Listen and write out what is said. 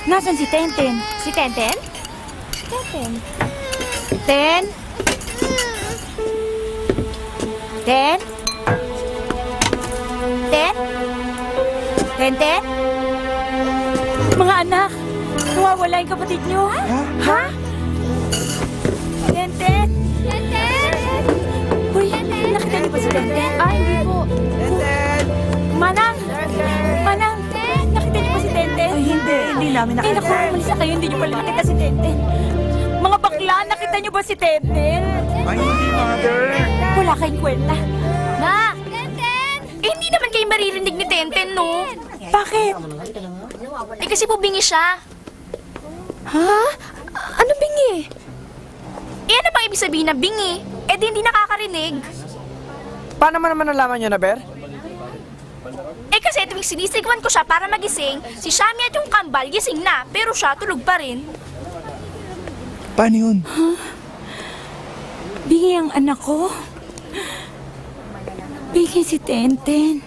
Nasaan si Tenten? Si Tenten? Tenten? Ten? Ten? Ten? Tenten? Mga anak, nawawala yung kapatid niyo. Ha? Tenten? Tenten! Uy, nakita niyo ba si Tenten? Ay, hindi po. Manang! Manang! Nakita niyo ba si Tenten? Ay, hindi namin Ay, naku, umalis na kayo. Hindi niyo pala nakita si Tenten. Mga bakla, nakita niyo ba si Tenten? Ay, hindi, Mother. Wala kayong kwenta. Ma! Tenten! Hindi naman kayo maririnig ni Tenten, no? Bakit? Kasi po bingi siya. Ha? Ano bingi? Ano bang ibig sabihin ng bingi? Di hindi nakakarinig. Paano mo naman nalaman yun, Aber? Kasi tuwing sinisigwan ko siya para magising, si Shami at yung kambal gising na, pero siya tulog pa rin. Paano yun? Bingi ang anak ko. Bingi si Tenten.